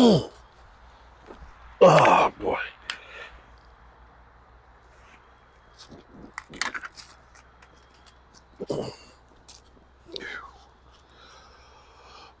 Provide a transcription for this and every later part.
Oh, boy.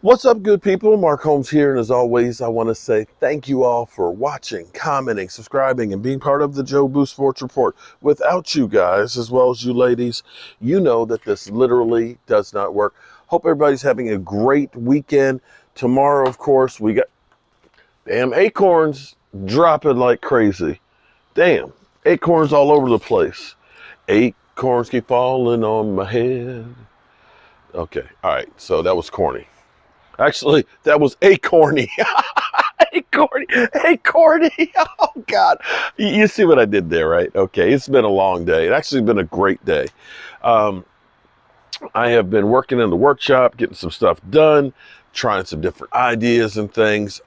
What's up, good people? Mark Holmes here, and as always, I want to say thank you all for watching, commenting, subscribing, and being part of the Joe Boo Sports Report. Without you guys, as well as you ladies, you know that this literally does not work. Hope everybody's having a great weekend. Tomorrow, of course, we got damn acorns dropping like crazy. Damn, acorns all over the place. Acorns keep falling on my head. Okay, all right, so that was corny. Actually, that was acorny. Acorny. Acorny. Oh, God. You see what I did there, right? Okay, it's been a long day. It's actually been a great day. Um, I have been working in the workshop, getting some stuff done, trying some different ideas and things,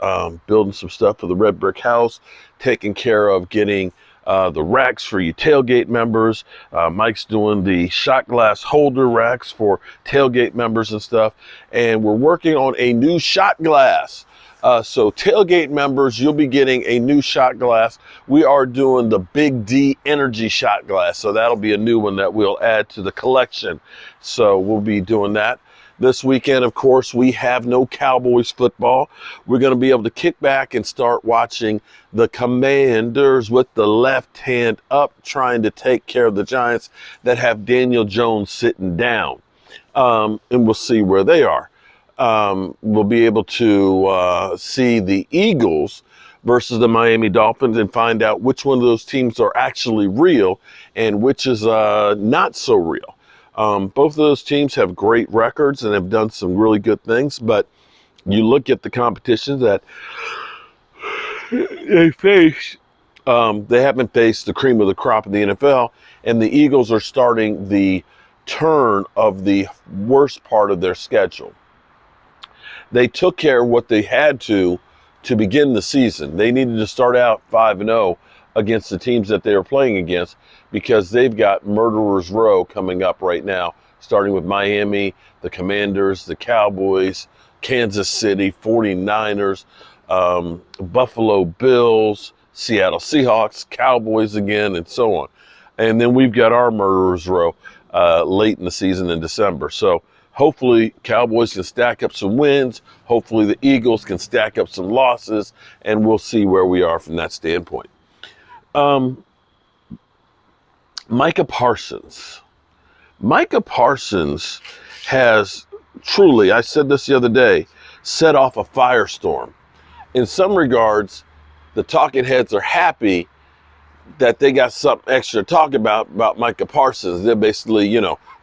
building some stuff for the Red Brick House, taking care of getting the racks for you tailgate members. Mike's doing the shot glass holder racks for tailgate members and stuff. And we're working on a new shot glass. So tailgate members, you'll be getting a new shot glass. We are doing the Big D Energy shot glass. So that'll be a new one that we'll add to the collection. So we'll be doing that. This weekend, of course, we have no Cowboys football. We're going to be able to kick back and start watching the Commanders with the left hand up, trying to take care of the Giants that have Daniel Jones sitting down. And we'll see where they are. We'll be able to see the Eagles versus the Miami Dolphins and find out which one of those teams are actually real and which is not so real. Both of those teams have great records and have done some really good things, but you look at the competition that they face, they haven't faced the cream of the crop in the NFL, and the Eagles are starting the turn of the worst part of their schedule. They took care of what they had to begin the season. They needed to start out 5-0 against the teams that they were playing against because they've got Murderer's Row coming up right now, starting with Miami, the Commanders, the Cowboys, Kansas City, 49ers, Buffalo Bills, Seattle Seahawks, Cowboys again, and so on. And then we've got our Murderer's Row late in the season in December. So hopefully Cowboys can stack up some wins. Hopefully the Eagles can stack up some losses, and we'll see where we are from that standpoint. Micah Parsons. Micah Parsons has truly, I said this the other day, set off a firestorm. In some regards, the talking heads are happy that they got something extra to talk about Micah Parsons. They're basically,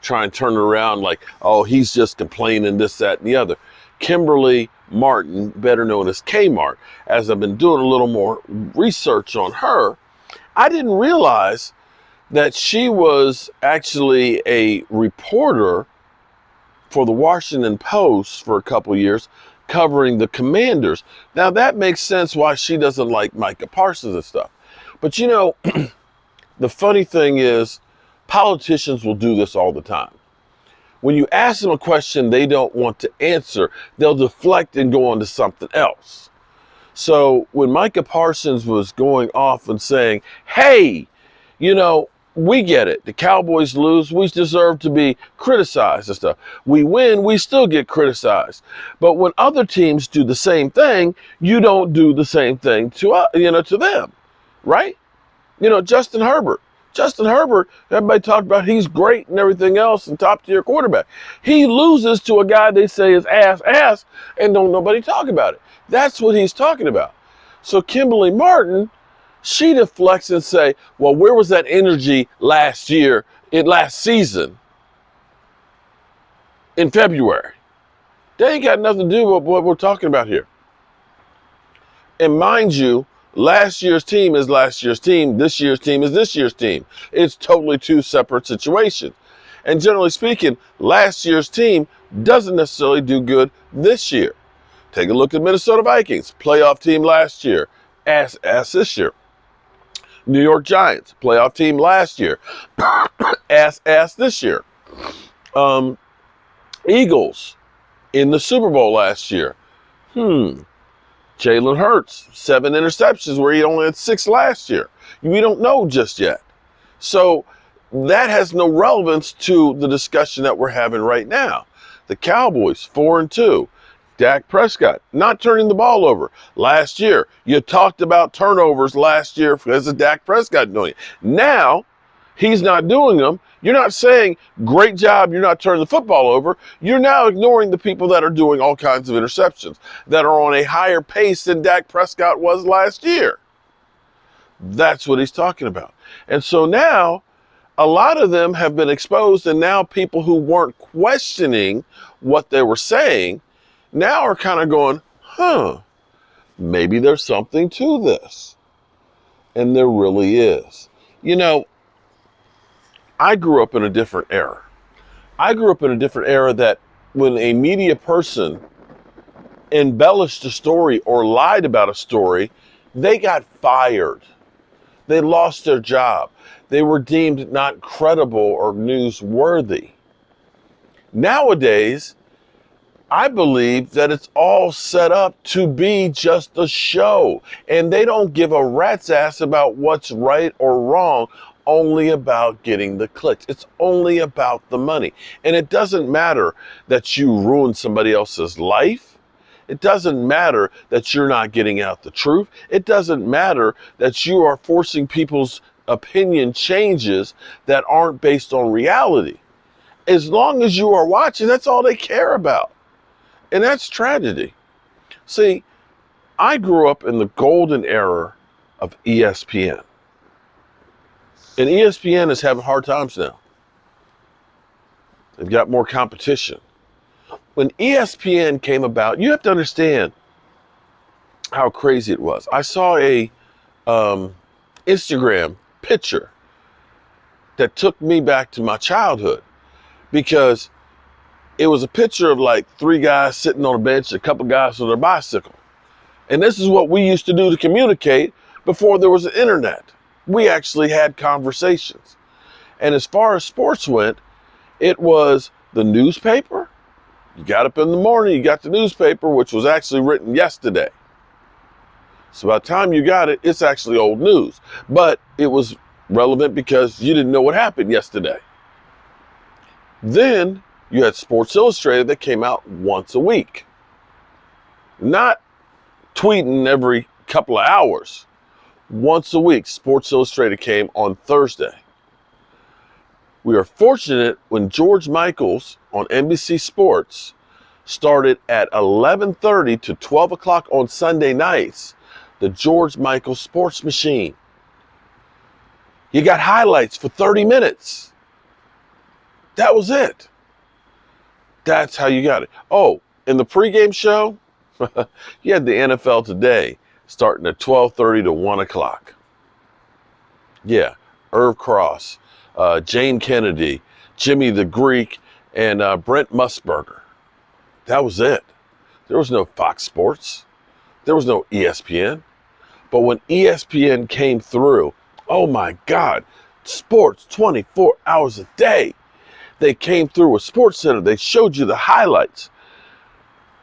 trying to turn it around like, oh, he's just complaining this, that, and the other. Kimberly Martin, better known as Kmart, as I've been doing a little more research on her, I didn't realize that she was actually a reporter for the Washington Post for a couple years, covering the Commanders. Now that makes sense why she doesn't like Micah Parsons and stuff. But the funny thing is, politicians will do this all the time. When you ask them a question they don't want to answer, they'll deflect and go on to something else. So when Micah Parsons was going off and saying, hey, we get it. The Cowboys lose. We deserve to be criticized and stuff. We win. We still get criticized. But when other teams do the same thing, you don't do the same thing to them, right? Justin Herbert. Justin Herbert, everybody talked about he's great and everything else and top tier quarterback. He loses to a guy they say is ass, and don't nobody talk about it. That's what he's talking about. So Kimberly Martin, she deflects and say, well, where was that energy last season in February? They ain't got nothing to do with what we're talking about here. And mind you, last year's team is last year's team. This year's team is this year's team. It's totally two separate situations. And generally speaking, last year's team doesn't necessarily do good this year. Take a look at Minnesota Vikings, playoff team last year, ass this year. New York Giants, playoff team last year, ass this year. Eagles in the Super Bowl last year. Jalen Hurts, 7 interceptions where he only had 6 last year. We don't know just yet. So that has no relevance to the discussion that we're having right now. The Cowboys, 4-2. Dak Prescott, not turning the ball over. Last year, you talked about turnovers last year because of Dak Prescott doing it. Now, he's not doing them. You're not saying, great job, you're not turning the football over. You're now ignoring the people that are doing all kinds of interceptions, that are on a higher pace than Dak Prescott was last year. That's what he's talking about. And so now, a lot of them have been exposed, and now people who weren't questioning what they were saying now are kind of going, maybe there's something to this. And there really is. You know, I grew up in a different era. I grew up in a different era that when a media person embellished a story or lied about a story, they got fired. They lost their job. They were deemed not credible or newsworthy. Nowadays, I believe that it's all set up to be just a show. And they don't give a rat's ass about what's right or wrong, only about getting the clicks. It's only about the money. And it doesn't matter that you ruin somebody else's life. It doesn't matter that you're not getting out the truth. It doesn't matter that you are forcing people's opinion changes that aren't based on reality. As long as you are watching, that's all they care about. And that's tragedy. See, I grew up in the golden era of ESPN. And ESPN is having hard times now. They've got more competition. When ESPN came about, you have to understand how crazy it was. I saw a Instagram picture that took me back to my childhood, because it was a picture of like 3 guys sitting on a bench, a couple guys on their bicycle. And this is what we used to do to communicate before there was an internet. We actually had conversations. And as far as sports went, it was the newspaper. You got up in the morning, you got the newspaper, which was actually written yesterday. So by the time you got it, it's actually old news. But it was relevant because you didn't know what happened yesterday. Then you had Sports Illustrated that came out once a week. Not tweeting every couple of hours. Once a week, Sports Illustrated came on Thursday. We are fortunate when George Michaels on NBC Sports started at 11:30 to 12 o'clock on Sunday nights, the George Michaels Sports Machine. You got highlights for 30 minutes. That was it. That's how you got it. Oh, in the pregame show, you had the NFL Today starting at 12:30 to 1 o'clock. Yeah, Irv Cross, Jane Kennedy, Jimmy the Greek, and Brent Musburger. That was it. There was no Fox Sports. There was no ESPN. But when ESPN came through, oh my God, sports 24 hours a day. They came through with SportsCenter. They showed you the highlights.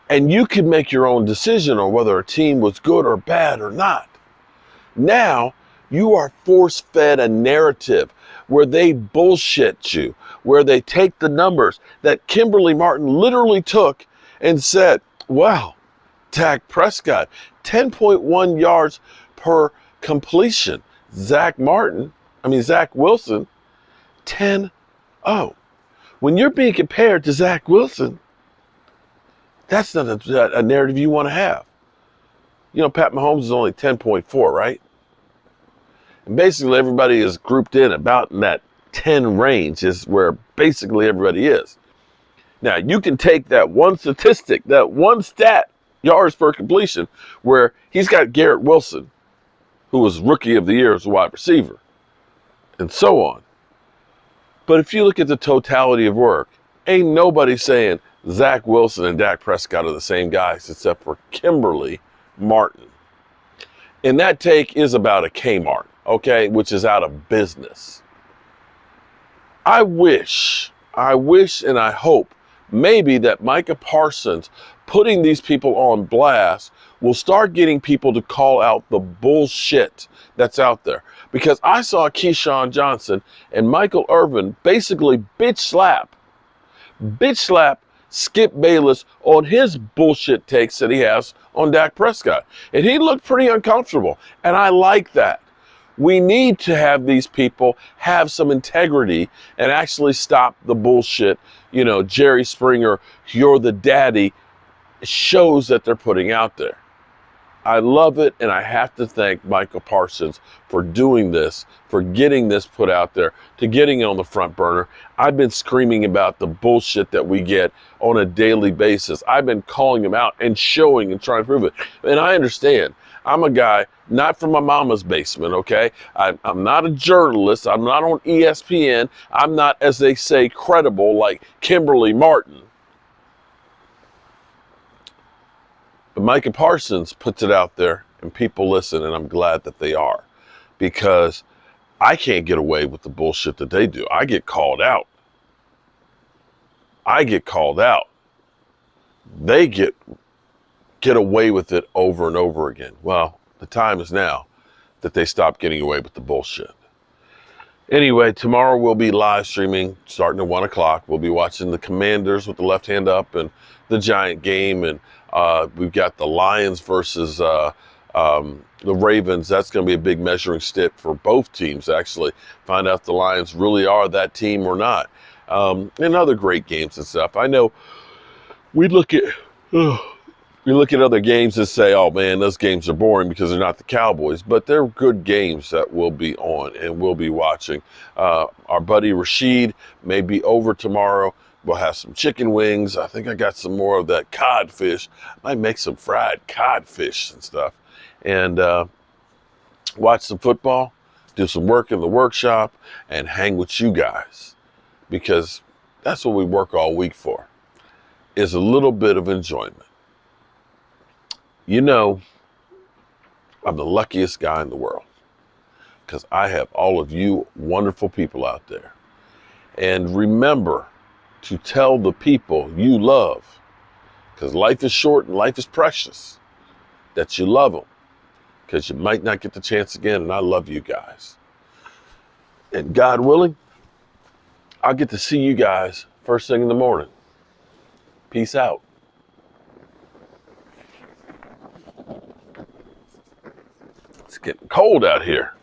And you could make your own decision on whether a team was good or bad or not. Now, you are force-fed a narrative where they bullshit you, where they take the numbers that Kimberly Martin literally took and said, wow, Dak Prescott, 10.1 yards per completion. Zach Wilson, 10-0. When you're being compared to Zach Wilson, that's not a narrative you want to have. You know, Pat Mahomes is only 10.4, right? And basically everybody is grouped in about in that 10 range is where basically everybody is. Now, you can take that one statistic, that one stat, yards per completion, where he's got Garrett Wilson, who was Rookie of the Year as a wide receiver, and so on. But if you look at the totality of work, ain't nobody saying Zach Wilson and Dak Prescott are the same guys except for Kimberly Martin. And that take is about a Kmart, okay, which is out of business. I wish and I hope maybe that Micah Parsons putting these people on blast will start getting people to call out the bullshit that's out there. Because I saw Keyshawn Johnson and Michael Irvin basically bitch slap Skip Bayless on his bullshit takes that he has on Dak Prescott. And he looked pretty uncomfortable. And I like that. We need to have these people have some integrity and actually stop the bullshit. You know, Jerry Springer, you're the daddy, shows that they're putting out there. I love it, and I have to thank Micah Parsons for doing this, for getting this put out there, to getting it on the front burner. I've been screaming about the bullshit that we get on a daily basis. I've been calling them out and showing and trying to prove it. And I understand. I'm a guy not from my mama's basement, okay? I'm not a journalist. I'm not on ESPN. I'm not, as they say, credible like Kimberly Martin. But Micah Parsons puts it out there and people listen, and I'm glad that they are, because I can't get away with the bullshit that they do. I get called out. They get away with it over and over again. Well, the time is now that they stop getting away with the bullshit. Anyway, tomorrow we'll be live streaming starting at 1 o'clock. We'll be watching the Commanders with the left hand up and the Giant game. And we've got the Lions versus the Ravens. That's going to be a big measuring stick for both teams, actually. Find out if the Lions really are that team or not. And other great games and stuff. I know we look at other games and say, oh man, those games are boring because they're not the Cowboys, but they're good games that we'll be on and we'll be watching. Our buddy Rashid may be over tomorrow. We'll have some chicken wings. I think I got some more of that codfish. I might make some fried codfish and stuff, and watch some football, do some work in the workshop, and hang with you guys, because that's what we work all week for, is a little bit of enjoyment. You know, I'm the luckiest guy in the world because I have all of you wonderful people out there. And remember to tell the people you love, because life is short and life is precious, that you love them, because you might not get the chance again. And I love you guys. And God willing, I'll get to see you guys first thing in the morning. Peace out. It's getting cold out here.